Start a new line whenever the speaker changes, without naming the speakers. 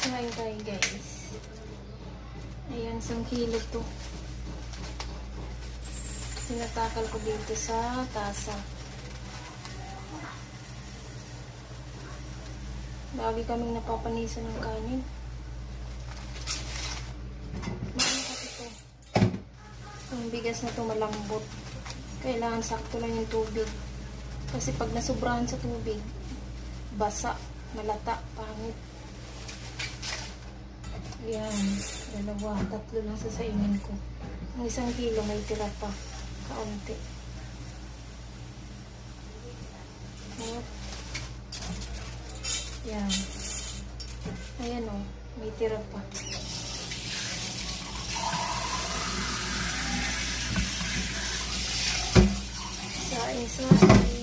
Kumain tayo guys. Ayan, 1 kilo to. Tinatakal ko dito sa tasa. Lagi kaming napapanisan ng kanin. Maano kasi to. Ang bigas na to malambot. Kailangan sakto lang yung tubig. Kasi pag nasubrahan sa tubig, basa, malata, pangit. Ayan, 2, 3 lang sasaingin ko. Ang 1 kilo may tira pa. Kaunti. Yan. Ayan o. May tira pa. Saing.